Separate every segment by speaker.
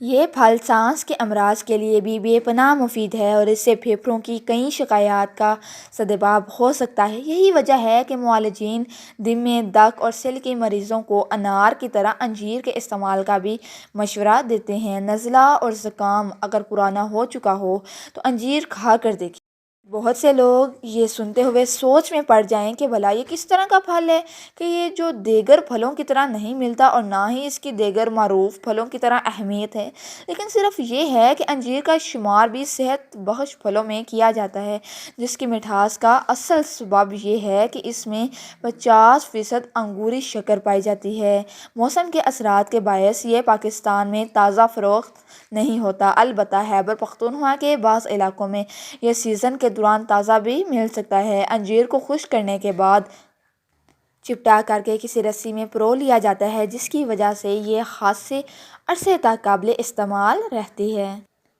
Speaker 1: یہ پھل سانس کے امراض کے لیے بھی بے پناہ مفید ہے اور اس سے پھیپھڑوں کی کئی شکایات کا سبب ہو سکتا ہے۔ یہی وجہ ہے کہ معالجین دمے، دق اور سل کے مریضوں کو انار کی طرح انجیر کے استعمال کا بھی مشورہ دیتے ہیں۔ نزلہ اور زکام اگر پرانا ہو چکا ہو تو انجیر کھا کر دیکھیں۔ بہت سے لوگ یہ سنتے ہوئے سوچ میں پڑ جائیں کہ بھلا یہ کس طرح کا پھل ہے کہ یہ جو دیگر پھلوں کی طرح نہیں ملتا اور نہ ہی اس کی دیگر معروف پھلوں کی طرح اہمیت ہے۔ لیکن صرف یہ ہے کہ انجیر کا شمار بھی صحت بخش پھلوں میں کیا جاتا ہے، جس کی مٹھاس کا اصل سبب یہ ہے کہ اس میں 50% انگوری شکر پائی جاتی ہے۔ موسم کے اثرات کے باعث یہ پاکستان میں تازہ فروخت نہیں ہوتا، البتہ خیبر پختونخوا کے بعض علاقوں میں یہ سیزن کے دوران تازہ بھی مل سکتا ہے۔ انجیر کو خشک کرنے کے بعد چپٹا کر کے کسی رسی میں پرو لیا جاتا ہے، جس کی وجہ سے یہ خاصے عرصے تک قابل استعمال رہتی ہے۔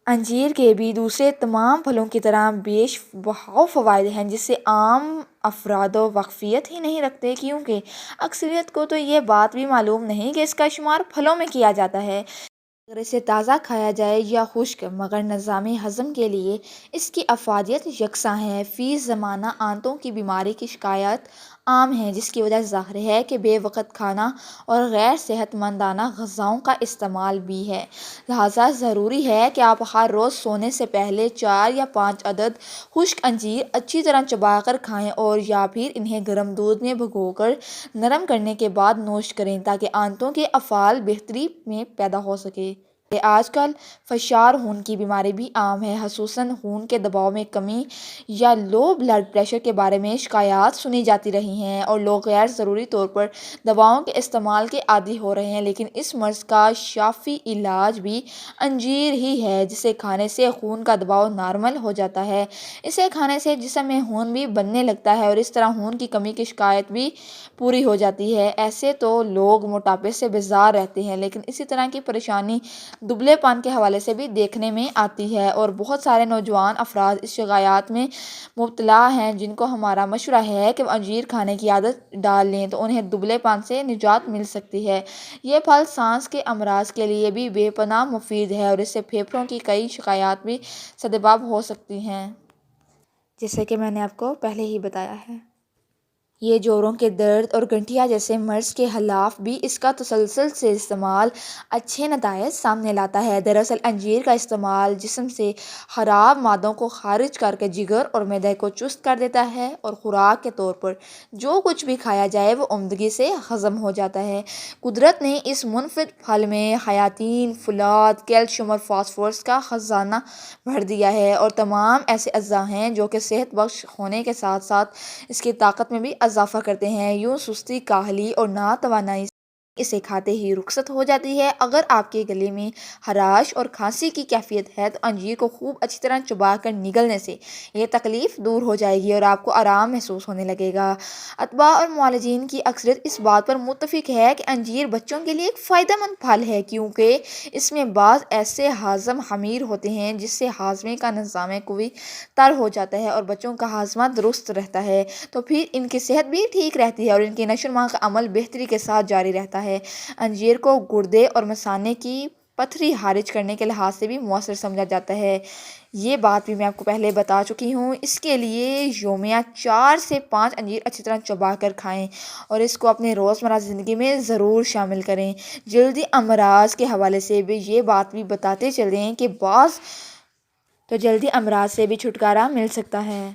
Speaker 1: انجیر کے بھی دوسرے تمام پھلوں کی طرح بیش بہا فوائد ہیں جس سے عام افراد واقفیت ہی نہیں رکھتے، کیونکہ اکثریت کو تو یہ بات بھی معلوم نہیں کہ اس کا شمار پھلوں میں کیا جاتا ہے۔ اگر اسے تازہ کھایا جائے یا خشک، مگر نظام ہضم کے لیے اس کی افادیت یکساں ہے۔ فی زمانہ آنتوں کی بیماری کی شکایات عام ہے، جس کی وجہ ظاہر ہے کہ بے وقت کھانا اور غیر صحت مندانہ غذاؤں کا استعمال بھی ہے۔ لہٰذا ضروری ہے کہ آپ ہر روز سونے سے پہلے 4 یا 5 عدد خشک انجیر اچھی طرح چبا کر کھائیں اور یا پھر انہیں گرم دودھ میں بھگو کر نرم کرنے کے بعد نوش کریں تاکہ آنتوں کے افعال بہتری میں پیدا ہو سکے۔ آج کل فشار خون کی بیماری بھی عام ہے، خصوصاً خون کے دباؤ میں کمی یا لو بلڈ پریشر کے بارے میں شکایات سنی جاتی رہی ہیں اور لوگ غیر ضروری طور پر دواؤں کے استعمال کے عادی ہو رہے ہیں۔ لیکن اس مرض کا شافی علاج بھی انجیر ہی ہے، جسے کھانے سے خون کا دباؤ نارمل ہو جاتا ہے۔ اسے کھانے سے جسم میں خون بھی بننے لگتا ہے اور اس طرح خون کی کمی کی شکایت بھی پوری ہو جاتی ہے۔ ایسے تو لوگ موٹاپے سے بیزار رہتے ہیں، لیکن اسی طرح کی پریشانی دبلے پان کے حوالے سے بھی دیکھنے میں آتی ہے اور بہت سارے نوجوان افراد اس شکایات میں مبتلا ہیں، جن کو ہمارا مشورہ ہے کہ وہ انجیر کھانے کی عادت ڈال لیں تو انہیں دبلے پان سے نجات مل سکتی ہے۔ یہ پھل سانس کے امراض کے لیے بھی بے پناہ مفید ہے اور اس سے پھیپھڑوں کی کئی شکایات بھی سبب ہو سکتی ہیں، جیسے کہ میں نے آپ کو پہلے ہی بتایا ہے۔ یہ جوڑوں کے درد اور گٹھیا جیسے مرض کے خلاف بھی اس کا تسلسل سے استعمال اچھے نتائج سامنے لاتا ہے۔ دراصل انجیر کا استعمال جسم سے خراب مادوں کو خارج کر کے جگر اور معدے کو چست کر دیتا ہے اور خوراک کے طور پر جو کچھ بھی کھایا جائے وہ عمدگی سے ہضم ہو جاتا ہے۔ قدرت نے اس منفرد پھل میں حیاتین، فولاد، کیلشیم اور فاسفورس کا خزانہ بھر دیا ہے اور تمام ایسے اجزاء ہیں جو کہ صحت بخش ہونے کے ساتھ ساتھ اس کی طاقت میں بھی اضافہ کرتے ہیں۔ یوں سستی، کاہلی اور ناتوانائی اسے کھاتے ہی رخصت ہو جاتی ہے۔ اگر آپ کے گلے میں خراش اور کھانسی کی کیفیت ہے تو انجیر کو خوب اچھی طرح چبا کر نگلنے سے یہ تکلیف دور ہو جائے گی اور آپ کو آرام محسوس ہونے لگے گا۔ اطباء اور معالجین کی اکثریت اس بات پر متفق ہے کہ انجیر بچوں کے لیے ایک فائدہ مند پھل ہے، کیونکہ اس میں بعض ایسے ہاضمہ خمیر ہوتے ہیں جس سے ہاضمے کا نظام قوی تر ہو جاتا ہے اور بچوں کا ہاضمہ درست رہتا ہے، تو پھر ان کی صحت بھی ٹھیک رہتی ہے اور ان کی نشو و نما کا عمل بہتری کے ساتھ جاری رہتا ہے۔ انجیر کو گردے اور مثانے کی پتھری خارج کرنے کے لحاظ سے بھی مؤثر سمجھا جاتا ہے۔ یہ بات بھی میں آپ کو پہلے بتا چکی ہوں۔ اس کے لیے یومیہ 4 سے 5 انجیر اچھی طرح چبا کر کھائیں اور اس کو اپنے روزمرہ زندگی میں ضرور شامل کریں۔ جلدی امراض کے حوالے سے بھی یہ بات بھی بتاتے چلیں کہ بعض تو جلدی امراض سے بھی چھٹکارا مل سکتا ہے،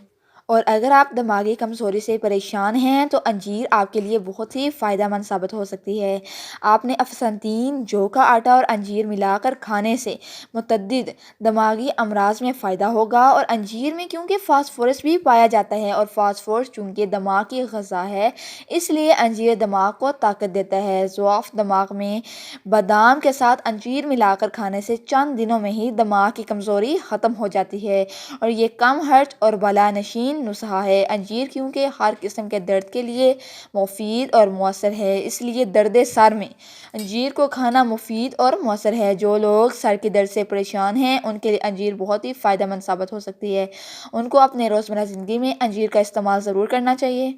Speaker 1: اور اگر آپ دماغی کمزوری سے پریشان ہیں تو انجیر آپ کے لیے بہت ہی فائدہ مند ثابت ہو سکتی ہے۔ آپ نے افسنتین، جو کا آٹا اور انجیر ملا کر کھانے سے متعدد دماغی امراض میں فائدہ ہوگا، اور انجیر میں کیونکہ فاسفورس بھی پایا جاتا ہے اور فاسفورس چونکہ دماغ کی غذا ہے اس لیے انجیر دماغ کو طاقت دیتا ہے۔ ضعف دماغ میں بادام کے ساتھ انجیر ملا کر کھانے سے چند دنوں میں ہی دماغ کی کمزوری ختم ہو جاتی ہے اور یہ کم خرچ اور بالا نشین نسخہ ہے۔ انجیر کیونکہ ہر قسم کے درد کے لیے مفید اور مؤثر ہے، اس لیے درد سر میں انجیر کو کھانا مفید اور مؤثر ہے۔ جو لوگ سر کے درد سے پریشان ہیں ان کے لیے انجیر بہت ہی فائدہ مند ثابت ہو سکتی ہے۔ ان کو اپنے روزمرہ زندگی میں انجیر کا استعمال ضرور کرنا چاہیے۔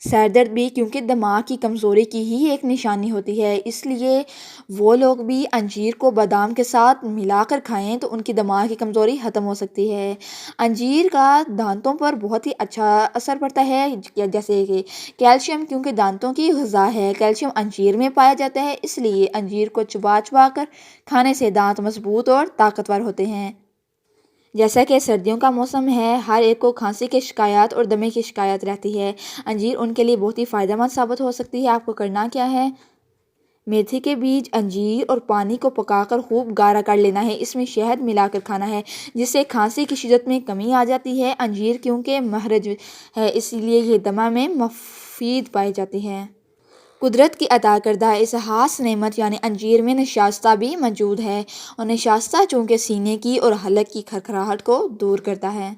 Speaker 1: سر درد بھی کیونکہ دماغ کی کمزوری کی ہی ایک نشانی ہوتی ہے، اس لیے وہ لوگ بھی انجیر کو بادام کے ساتھ ملا کر کھائیں تو ان کی دماغ کی کمزوری ختم ہو سکتی ہے۔ انجیر کا دانتوں پر بہت ہی اچھا اثر پڑتا ہے، جیسے کہ کیلشیم، کیونکہ دانتوں کی غذا ہے، کیلشیم انجیر میں پایا جاتا ہے، اس لیے انجیر کو چبا چبا کر کھانے سے دانت مضبوط اور طاقتور ہوتے ہیں۔ جیسا کہ سردیوں کا موسم ہے، ہر ایک کو کھانسی کی شکایات اور دمے کی شکایت رہتی ہے، انجیر ان کے لیے بہت ہی فائدہ مند ثابت ہو سکتی ہے۔ آپ کو کرنا کیا ہے، میتھی کے بیج، انجیر اور پانی کو پکا کر خوب گاڑھا کر لینا ہے، اس میں شہد ملا کر کھانا ہے، جس سے کھانسی کی شدت میں کمی آ جاتی ہے۔ انجیر کیونکہ مہرج ہے، اسی لیے یہ دمہ میں مفید پائی جاتی ہے۔ قدرت کی عطا کردہ اس خاص نعمت یعنی انجیر میں نشاستہ بھی موجود ہے، اور نشاستہ چونکہ سینے کی اور حلق کی کھرکھراہٹ کو دور کرتا ہے۔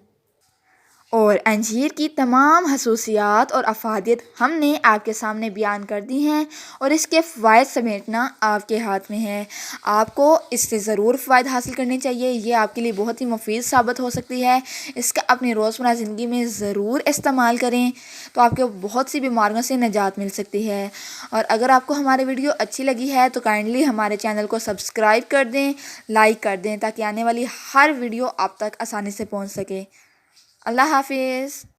Speaker 1: اور انجیر کی تمام خصوصیات اور افادیت ہم نے آپ کے سامنے بیان کر دی ہیں، اور اس کے فوائد سمیٹنا آپ کے ہاتھ میں ہے۔ آپ کو اس سے ضرور فوائد حاصل کرنے چاہیے، یہ آپ کے لیے بہت ہی مفید ثابت ہو سکتی ہے۔ اس کا اپنی روزمرہ زندگی میں ضرور استعمال کریں تو آپ کو بہت سی بیماریوں سے نجات مل سکتی ہے۔ اور اگر آپ کو ہماری ویڈیو اچھی لگی ہے تو کائنڈلی ہمارے چینل کو سبسکرائب کر دیں، لائک کر دیں، تاکہ آنے والی ہر ویڈیو آپ تک آسانی سے پہنچ سکے۔ اللہ حافظ۔